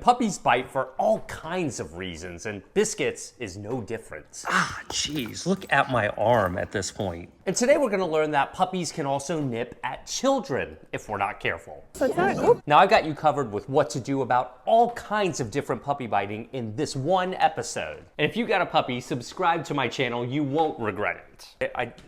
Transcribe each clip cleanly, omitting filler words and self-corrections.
Puppies bite for all kinds of reasons, and Biscuits is no different. Ah, jeez, look at my arm at this point. And today we're gonna learn that puppies can also nip at children if we're not careful. Now I got you covered with what to do about all kinds of different puppy biting in this one episode. And if you got a puppy, subscribe to my channel, you won't regret it.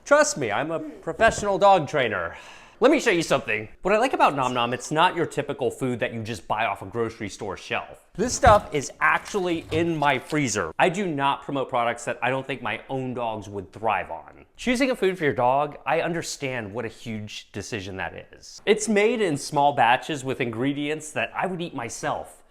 Trust me, I'm a professional dog trainer. Let me show you something. What I like about Nom Nom, it's not your typical food that you just buy off a grocery store shelf. This stuff is actually in my freezer. I do not promote products that I don't think my own dogs would thrive on. Choosing a food for your dog, I understand what a huge decision that is. It's made in small batches with ingredients that I would eat myself.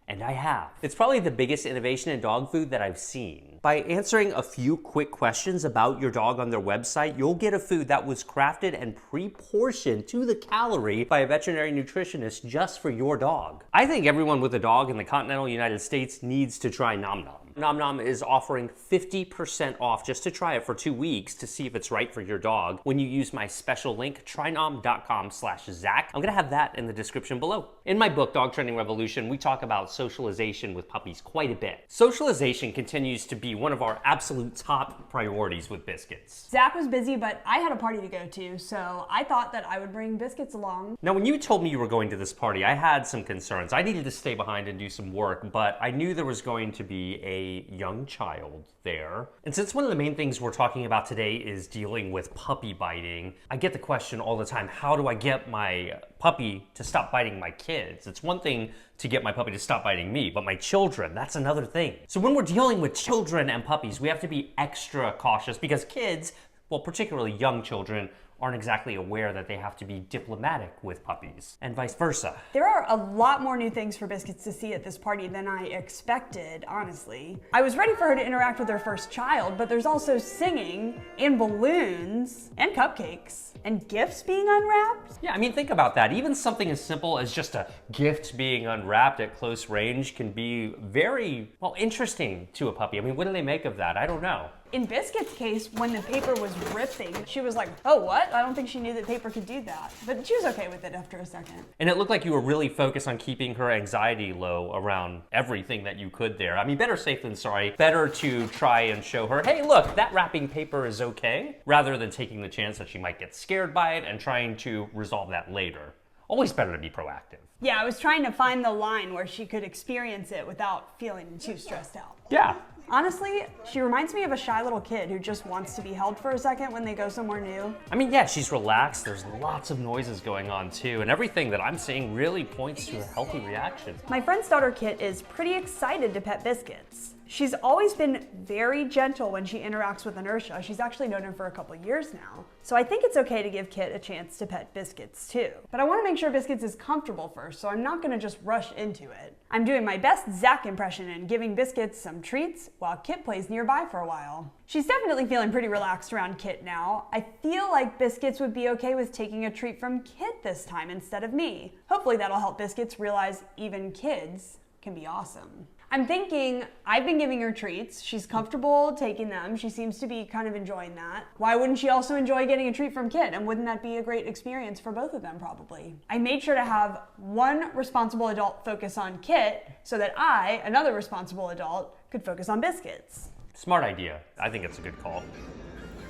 And I have. It's probably the biggest innovation in dog food that I've seen. By answering a few quick questions about your dog on their website, you'll get a food that was crafted and pre-portioned to the calorie by a veterinary nutritionist just for your dog. I think everyone with a dog in the continental United States needs to try Nom Nom. Nom Nom is offering 50% off just to try it for 2 weeks to see if it's right for your dog when you use my special link, trynom.com/Zak. I'm gonna have that in the description below. In my book, Dog Training Revolution, we talk about socialization with puppies quite a bit. Socialization continues to be one of our absolute top priorities with Biscuits. Zach was busy, but I had a party to go to, so I thought that I would bring Biscuits along. Now, when you told me you were going to this party, I had some concerns. I needed to stay behind and do some work, but I knew there was going to be a young child there. And since one of the main things we're talking about today is dealing with puppy biting, I get the question all the time, how do I get my puppy to stop biting my kids? It's one thing to get my puppy to stop biting me, but my children, that's another thing. So when we're dealing with children and puppies, we have to be extra cautious because kids, well, particularly young children, aren't exactly aware that they have to be diplomatic with puppies, and vice versa. There are a lot more new things for Biscuits to see at this party than I expected, honestly. I was ready for her to interact with her first child, but there's also singing, and balloons, and cupcakes, and gifts being unwrapped. Yeah, I mean, think about that. Even something as simple as just a gift being unwrapped at close range can be very, well, interesting to a puppy. I mean, what do they make of that? I don't know. In Biscuit's case, when the paper was ripping, she was like, oh, what? I don't think she knew that paper could do that. But she was okay with it after a second. And it looked like you were really focused on keeping her anxiety low around everything that you could there. I mean, better safe than sorry. Better to try and show her, hey, look, that wrapping paper is okay, rather than taking the chance that she might get scared by it and trying to resolve that later. Always better to be proactive. Yeah, I was trying to find the line where she could experience it without feeling too stressed out. Yeah. Honestly, she reminds me of a shy little kid who just wants to be held for a second when they go somewhere new. I mean, yeah, she's relaxed. There's lots of noises going on too, and everything that I'm seeing really points to a healthy reaction. My friend's daughter Kit is pretty excited to pet Biscuits. She's always been very gentle when she interacts with Inertia. She's actually known her for a couple years now. So I think it's okay to give Kit a chance to pet Biscuits too. But I want to make sure Biscuits is comfortable first, so I'm not going to just rush into it. I'm doing my best Zach impression and giving Biscuits some treats while Kit plays nearby for a while. She's definitely feeling pretty relaxed around Kit now. I feel like Biscuits would be okay with taking a treat from Kit this time instead of me. Hopefully that'll help Biscuits realize even kids can be awesome. I'm thinking, I've been giving her treats. She's comfortable taking them. She seems to be kind of enjoying that. Why wouldn't she also enjoy getting a treat from Kit? And wouldn't that be a great experience for both of them, probably? I made sure to have one responsible adult focus on Kit so that I, another responsible adult, could focus on Biscuits. Smart idea. I think it's a good call.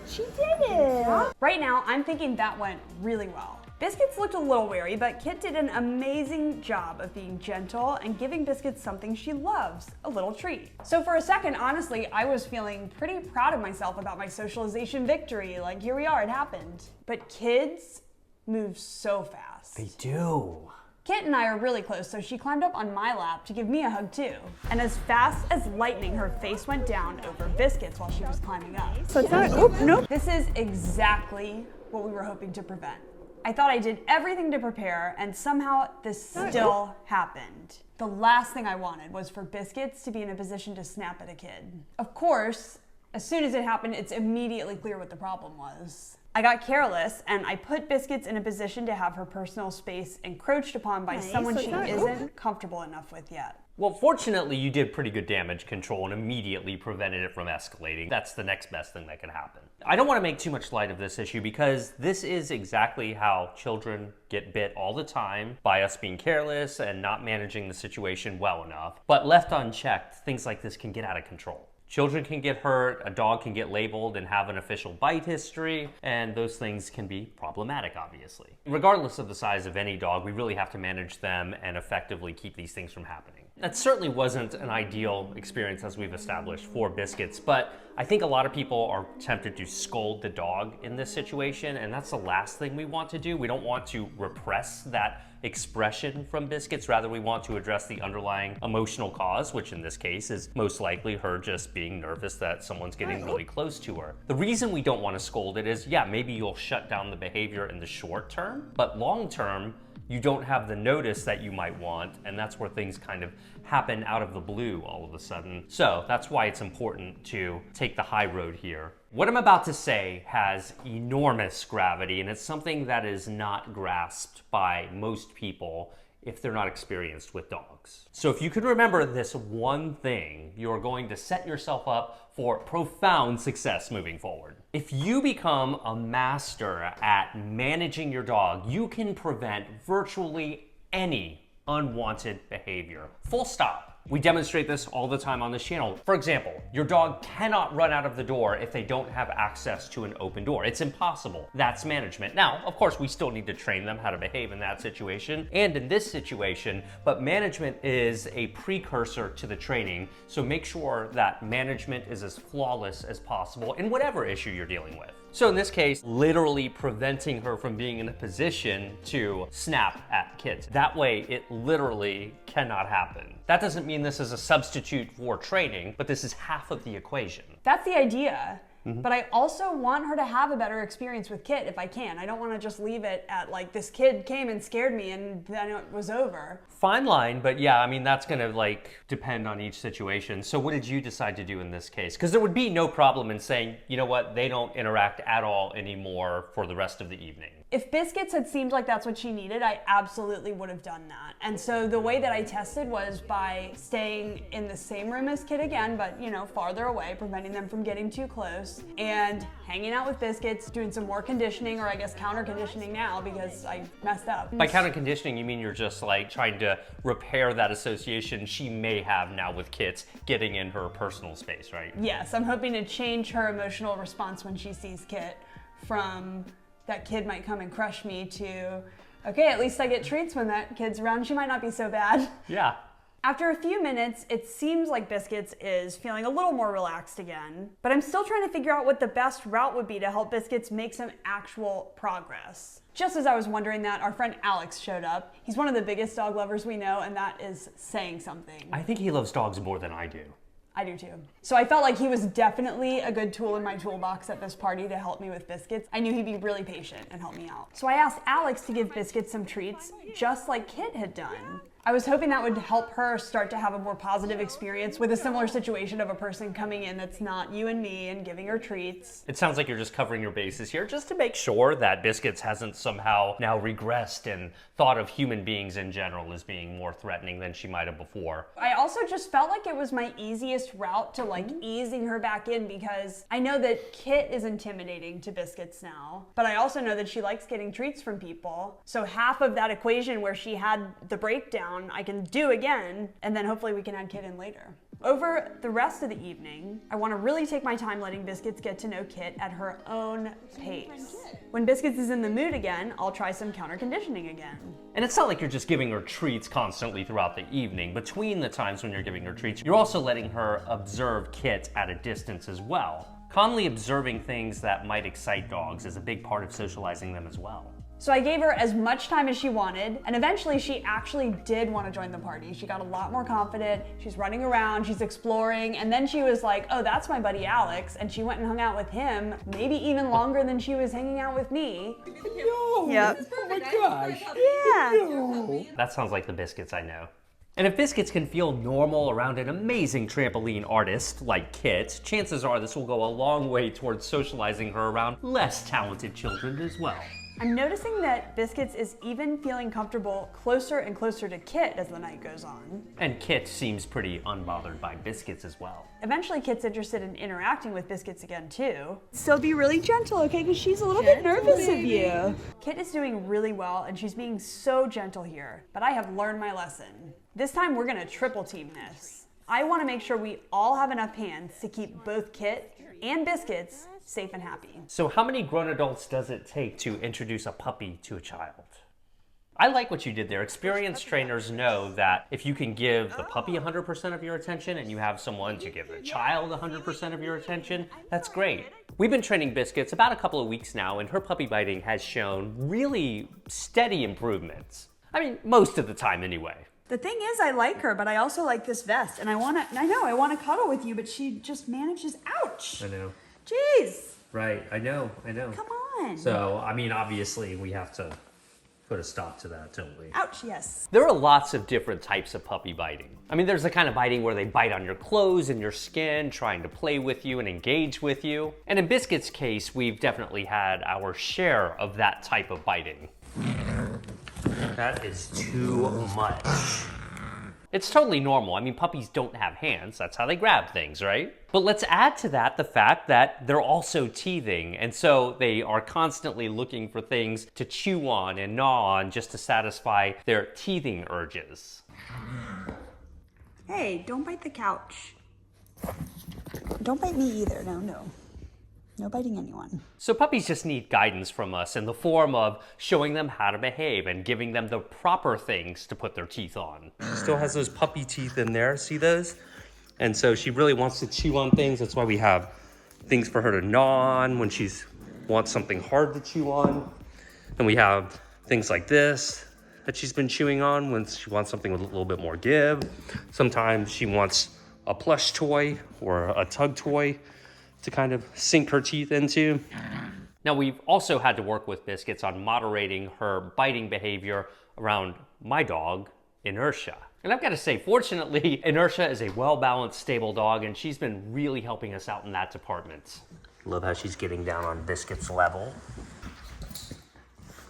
She did it! Right now, I'm thinking that went really well. Biscuits looked a little wary, but Kit did an amazing job of being gentle and giving Biscuits something she loves, a little treat. So for a second, honestly, I was feeling pretty proud of myself about my socialization victory. Like, here we are, it happened. But kids move so fast. They do. Kit and I are really close, so she climbed up on my lap to give me a hug too. And as fast as lightning, her face went down over Biscuits while she was climbing up. So it's not, oh, no. This is exactly what we were hoping to prevent. I thought I did everything to prepare, and somehow this still happened. The last thing I wanted was for Biscuits to be in a position to snap at a kid. Of course, as soon as it happened, it's immediately clear what the problem was. I got careless and I put Biscuits in a position to have her personal space encroached upon by someone she isn't comfortable enough with yet. Well, fortunately, you did pretty good damage control and immediately prevented it from escalating. That's the next best thing that can happen. I don't want to make too much light of this issue because this is exactly how children get bit all the time by us being careless and not managing the situation well enough. But left unchecked, things like this can get out of control. Children can get hurt, a dog can get labeled and have an official bite history, and those things can be problematic, obviously. Regardless of the size of any dog, we really have to manage them and effectively keep these things from happening. That certainly wasn't an ideal experience, as we've established, for Biscuits, but I think a lot of people are tempted to scold the dog in this situation, and that's the last thing we want to do. We don't want to repress that expression from Biscuits. Rather, we want to address the underlying emotional cause, which in this case is most likely her just being nervous that someone's getting really close to her. The reason we don't want to scold it is, yeah, maybe you'll shut down the behavior in the short term, but long term, you don't have the notice that you might want, and that's where things kind of happen out of the blue all of a sudden. So that's why it's important to take the high road here. What I'm about to say has enormous gravity, and it's something that is not grasped by most people if they're not experienced with dogs. So if you could remember this one thing, you're going to set yourself up for profound success moving forward. If you become a master at managing your dog, you can prevent virtually any unwanted behavior. Full stop. We demonstrate this all the time on this channel. For example, your dog cannot run out of the door if they don't have access to an open door. It's impossible. That's management. Now, of course, we still need to train them how to behave in that situation and in this situation, but management is a precursor to the training. So make sure that management is as flawless as possible in whatever issue you're dealing with. So in this case, literally preventing her from being in a position to snap at kids. That way, it literally cannot happen. That doesn't mean this is a substitute for training, but this is half of the equation. That's the idea. But I also want her to have a better experience with Kit if I can. I don't want to just leave it at like, this kid came and scared me and then it was over. Fine line, but yeah, I mean, that's gonna like depend on each situation. So what did you decide to do in this case? Because there would be no problem in saying, you know what, they don't interact at all anymore for the rest of the evening. If Biscuits had seemed like that's what she needed, I absolutely would have done that. And so the way that I tested was by staying in the same room as Kit again, but you know, farther away, preventing them from getting too close, and hanging out with Biscuits, doing some more conditioning, or I guess counter conditioning now because I messed up. By counter conditioning, you mean you're just like trying to repair that association she may have now with Kit getting in her personal space, right? Yes, I'm hoping to change her emotional response when she sees Kit from that kid might come and crush me to, okay, at least I get treats when that kid's around. She might not be so bad. Yeah. After a few minutes, it seems like Biscuits is feeling a little more relaxed again, but I'm still trying to figure out what the best route would be to help Biscuits make some actual progress. Just as I was wondering that, our friend Alex showed up. He's one of the biggest dog lovers we know, and that is saying something. I think he loves dogs more than I do. I do too. So I felt like he was definitely a good tool in my toolbox at this party to help me with Biscuits. I knew he'd be really patient and help me out. So I asked Alex to give Biscuits some treats, just like Kit had done. I was hoping that would help her start to have a more positive experience with a similar situation of a person coming in that's not you and me and giving her treats. It sounds like you're just covering your bases here just to make sure that Biscuits hasn't somehow now regressed and thought of human beings in general as being more threatening than she might have before. I also just felt like it was my easiest route to like easing her back in because I know that Kit is intimidating to Biscuits now, but I also know that she likes getting treats from people. So half of that equation where she had the breakdown I can do again, and then hopefully we can add Kit in later. Over the rest of the evening, I want to really take my time letting Biscuits get to know Kit at her own pace. When Biscuits is in the mood again, I'll try some counter conditioning again. And it's not like you're just giving her treats constantly throughout the evening. Between the times when you're giving her treats, you're also letting her observe Kit at a distance as well. Calmly observing things that might excite dogs is a big part of socializing them as well. So I gave her as much time as she wanted, and eventually she actually did want to join the party. She got a lot more confident, she's running around, she's exploring, and then she was like, oh, that's my buddy Alex, and she went and hung out with him, maybe even longer than she was hanging out with me. No! Yep. Oh my gosh! Yeah. No! That sounds like the Biscuits I know. And if Biscuits can feel normal around an amazing trampoline artist like Kit, chances are this will go a long way towards socializing her around less talented children as well. I'm noticing that Biscuits is even feeling comfortable closer and closer to Kit as the night goes on. And Kit seems pretty unbothered by Biscuits as well. Eventually Kit's interested in interacting with Biscuits again too. So be really gentle, okay? Because she's a little bit nervous of you. Kit is doing really well and she's being so gentle here, but I have learned my lesson. This time we're gonna triple team this. I wanna make sure we all have enough hands to keep both Kit and Biscuits safe and happy. So how many grown adults does it take to introduce a puppy to a child? I like what you did there. Experienced trainers know that if you can give the puppy 100% of your attention and you have someone to give the child 100% of your attention, that's great. We've been training Biscuits about a couple of weeks now, and her puppy biting has shown really steady improvements. I mean, most of the time anyway. The thing is, I like her, but I also like this vest, and I wanna cuddle with you, but she just manages, ouch! I know. Jeez! Right, I know. Come on! So, I mean, obviously we have to put a stop to that, don't we? Ouch, yes. There are lots of different types of puppy biting. I mean, there's the kind of biting where they bite on your clothes and your skin, trying to play with you and engage with you. And in Biscuit's case, we've definitely had our share of that type of biting. That is too much. It's totally normal. I mean, puppies don't have hands. That's how they grab things, right? But let's add to that the fact that they're also teething. And so they are constantly looking for things to chew on and gnaw on just to satisfy their teething urges. Hey, don't bite the couch. Don't bite me either, no. No biting anyone. So puppies just need guidance from us in the form of showing them how to behave and giving them the proper things to put their teeth on. She still has those puppy teeth in there, see those? And so she really wants to chew on things. That's why we have things for her to gnaw on when she wants something hard to chew on. And we have things like this that she's been chewing on when she wants something with a little bit more give. Sometimes she wants a plush toy or a tug toy to kind of sink her teeth into. Now, we've also had to work with Biscuits on moderating her biting behavior around my dog, Inertia. And I've got to say, fortunately, Inertia is a well-balanced, stable dog, and she's been really helping us out in that department. Love how she's getting down on Biscuit's level.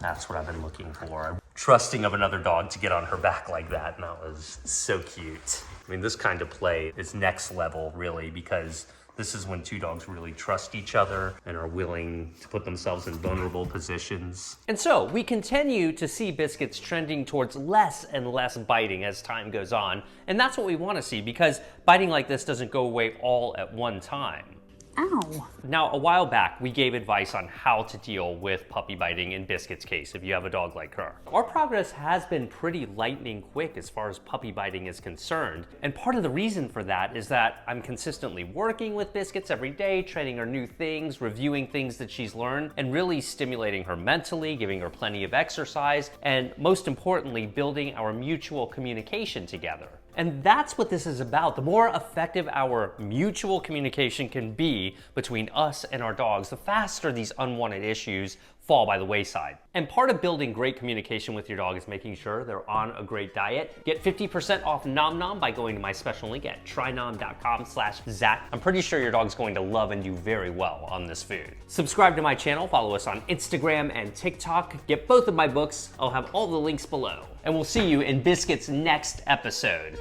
That's what I've been looking for. Trusting of another dog to get on her back like that, and that was so cute. I mean, this kind of play is next level, really, because this is when two dogs really trust each other and are willing to put themselves in vulnerable positions. And so we continue to see Biscuits trending towards less and less biting as time goes on. And that's what we want to see, because biting like this doesn't go away all at one time. Ow. Now, a while back, we gave advice on how to deal with puppy biting in Biscuit's case if you have a dog like her. Our progress has been pretty lightning quick as far as puppy biting is concerned. And part of the reason for that is that I'm consistently working with Biscuits every day, training her new things, reviewing things that she's learned, and really stimulating her mentally, giving her plenty of exercise, and most importantly, building our mutual communication together. And that's what this is about. The more effective our mutual communication can be between us and our dogs, the faster these unwanted issues fall by the wayside. And part of building great communication with your dog is making sure they're on a great diet. Get 50% off Nom Nom by going to my special link at trynom.com/Zak. I'm pretty sure your dog's going to love and do very well on this food. Subscribe to my channel, follow us on Instagram and TikTok. Get both of my books. I'll have all the links below. And we'll see you in Biscuit's next episode.